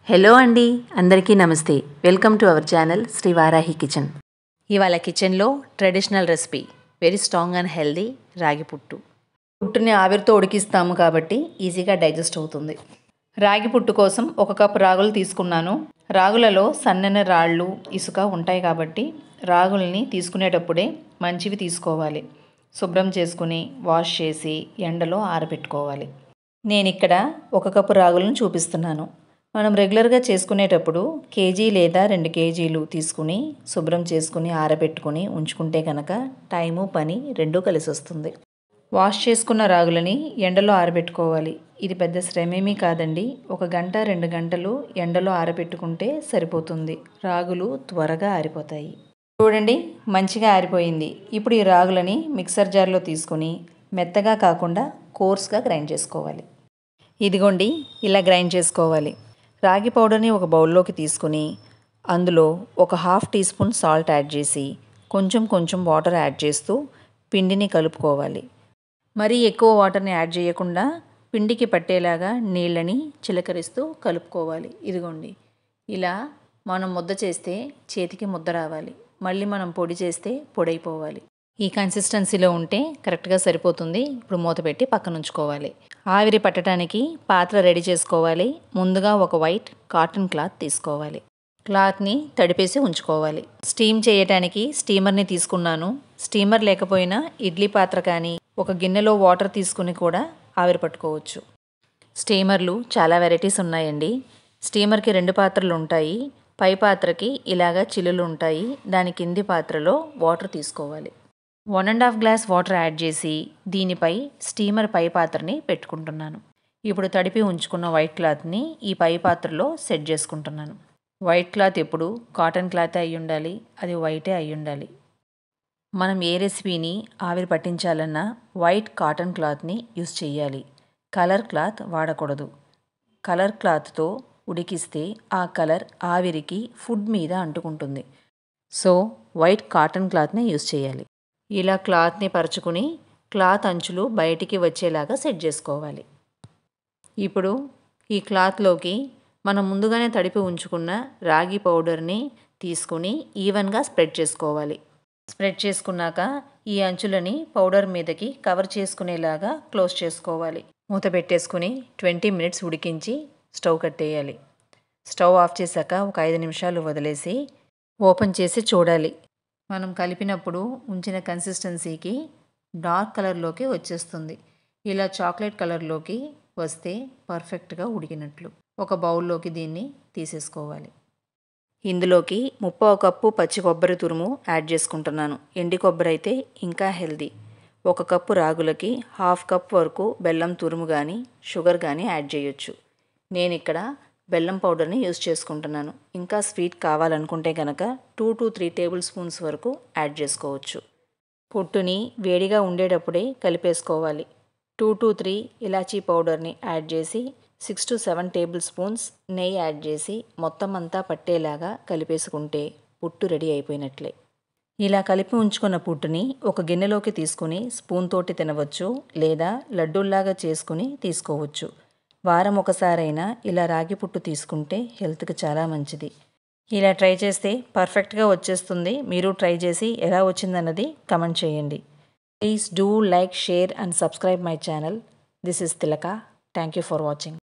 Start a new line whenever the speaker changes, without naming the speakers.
Hello అండి, అందరికీ నమస్తే. Welcome to our channel Shri Varahi kitchen. ఇవాళ కిచెన్లో traditional recipe, very strong and healthy ragi puttu. పుట్టుని ఆవిరితో ఉడికిస్తాము కాబట్టి ఈజీగా డైజెస్ట్ అవుతుంది. రాగి పుట్టు కోసం 1 కప్ రాగులు తీసుకున్నాను. రాగులలో సన్నని రాళ్ళు, ఇసుక ఉంటాయి కాబట్టి రాగుల్ని తీసుకునేటప్పుడే మంచివి తీసుకోవాలి. శుభ్రం చేసుకుని వాష్ చేసి ఎండలో ఆరబెట్టుకోవాలి. నేను ఇక్కడ 1 కప్పు రాగులను చూపిస్తున్నాను. మనం రెగ్యులర్గా చేసుకునేటప్పుడు కేజీ లేదా 2 కేజీలు తీసుకుని శుభ్రం చేసుకుని ఆరబెట్టుకుని ఉంచుకుంటే కనుక టైము పని రెండూ కలిసి వస్తుంది. వాష్ చేసుకున్న రాగులని ఎండలో ఆరబెట్టుకోవాలి. ఇది పెద్ద శ్రమేమీ కాదండి. 1 గంట 2 గంటలు ఎండలో ఆరబెట్టుకుంటే సరిపోతుంది. రాగులు త్వరగా ఆరిపోతాయి. చూడండి, మంచిగా ఆరిపోయింది. ఇప్పుడు ఈ రాగులని మిక్సర్ జార్లో తీసుకుని మెత్తగా కాకుండా కోర్స్గా గ్రైండ్ చేసుకోవాలి. ఇదిగోండి, ఇలా గ్రైండ్ చేసుకోవాలి. రాగి పౌడర్ని ఒక బౌల్లోకి తీసుకుని అందులో 1/2 టీ స్పూన్ సాల్ట్ యాడ్ చేసి కొంచెం వాటర్ యాడ్ చేస్తూ పిండిని కలుపుకోవాలి. మరీ ఎక్కువ వాటర్ని యాడ్ చేయకుండా పిండికి పట్టేలాగా నీళ్ళని చిలకరిస్తూ కలుపుకోవాలి. ఇదిగోండి, ఇలా మనం ముద్ద చేస్తే చేతికి ముద్ద రావాలి. మళ్ళీ మనం పొడి చేస్తే పొడైపోవాలి. ఈ కన్సిస్టెన్సీలో ఉంటే కరెక్ట్గా సరిపోతుంది. ఇప్పుడు మూత పెట్టి పక్కన ఉంచుకోవాలి. ఆవిరి పట్టడానికి పాత్ర రెడీ చేసుకోవాలి. ముందుగా ఒక వైట్ కాటన్ క్లాత్ తీసుకోవాలి. క్లాత్ని తడిపేసి ఉంచుకోవాలి. స్టీమ్ చేయడానికి స్టీమర్ని తీసుకున్నాను. స్టీమర్ లేకపోయినా ఇడ్లీ పాత్ర కానీ ఒక గిన్నెలో వాటర్ తీసుకుని కూడా ఆవిరి పట్టుకోవచ్చు. స్టీమర్లు చాలా వెరైటీస్ ఉన్నాయండి. స్టీమర్కి 2 పాత్రలు ఉంటాయి. పై పాత్రకి ఇలాగా చిల్లులు ఉంటాయి. దాని కింది పాత్రలో వాటర్ తీసుకోవాలి. 1.5 గ్లాస్ వాటర్ యాడ్ చేసి దీనిపై స్టీమర్ పై పాత్రని పెట్టుకుంటున్నాను. ఇప్పుడు తడిపి ఉంచుకున్న వైట్ క్లాత్ని ఈ పై పాత్రలో సెట్ చేసుకుంటున్నాను. వైట్ క్లాత్ ఎప్పుడు కాటన్ క్లాత్ అయి ఉండాలి. అది వైటే అయి ఉండాలి. మనం ఏ రెసిపీని ఆవిరి పట్టించాలన్నా వైట్ కాటన్ క్లాత్ని యూస్ చేయాలి. కలర్ క్లాత్ వాడకూడదు. కలర్ క్లాత్తో ఉడికిస్తే ఆ కలర్ ఆవిరికి ఫుడ్ మీద అంటుకుంటుంది. సో వైట్ కాటన్ క్లాత్ని యూస్ చేయాలి. ఇలా క్లాత్ని పరుచుకుని క్లాత్ అంచులు బయటికి వచ్చేలాగా సెట్ చేసుకోవాలి. ఇప్పుడు ఈ క్లాత్లోకి మనం ముందుగానే తడిపి ఉంచుకున్న రాగి పౌడర్ని తీసుకుని ఈవెన్గా స్ప్రెడ్ చేసుకోవాలి. స్ప్రెడ్ చేసుకున్నాక ఈ అంచులని పౌడర్ మీదకి కవర్ చేసుకునేలాగా క్లోజ్ చేసుకోవాలి. మూత పెట్టేసుకుని 20 మినిట్స్ ఉడికించి స్టవ్ కట్టేయాలి. స్టవ్ ఆఫ్ చేశాక ఒక 5 నిమిషాలు వదిలేసి ఓపెన్ చేసి చూడాలి. మనం కలిపినప్పుడు ఉంచిన కన్సిస్టెన్సీకి డార్క్ కలర్లోకి వచ్చేస్తుంది. ఇలా చాక్లెట్ కలర్లోకి వస్తే పర్ఫెక్ట్గా ఉడికినట్లు. ఒక బౌల్లోకి దీన్ని తీసేసుకోవాలి. ఇందులోకి 1/2 కప్పు పచ్చి కొబ్బరి తురుము యాడ్ చేసుకుంటున్నాను. ఎండి కొబ్బరి అయితే ఇంకా హెల్దీ. 1 కప్పు రాగులకి 1/2 కప్ వరకు బెల్లం తురుము కానీ షుగర్ కానీ యాడ్ చేయొచ్చు. నేను ఇక్కడ బెల్లం పౌడర్ని యూస్ చేసుకుంటున్నాను. ఇంకా స్వీట్ కావాలనుకుంటే కనుక 2 to 3 టేబుల్ స్పూన్స్ వరకు యాడ్ చేసుకోవచ్చు. పుట్టుని వేడిగా ఉండేటప్పుడే కలిపేసుకోవాలి. 2 to 3 ఇలాచీ పౌడర్ని యాడ్ చేసి 6 to 7 టేబుల్ స్పూన్స్ నెయ్యి యాడ్ చేసి మొత్తం అంతా పట్టేలాగా కలిపేసుకుంటే పుట్టు రెడీ అయిపోయినట్లే. ఇలా కలిపి ఉంచుకున్న పుట్టుని ఒక గిన్నెలోకి తీసుకుని స్పూన్ తోటి తినవచ్చు, లేదా లడ్డూల్లాగా చేసుకుని తీసుకోవచ్చు. వారం ఒకసారైనా ఇలా రాగి పుట్టు తీసుకుంటే హెల్త్కి చాలా మంచిది. ఇలా ట్రై చేస్తే పర్ఫెక్ట్గా వచ్చేస్తుంది. మీరు ట్రై చేసి ఎలా వచ్చిందన్నది కమెంట్ చేయండి. Please do like, share and subscribe my channel. This is Tilaka. Thank you for watching.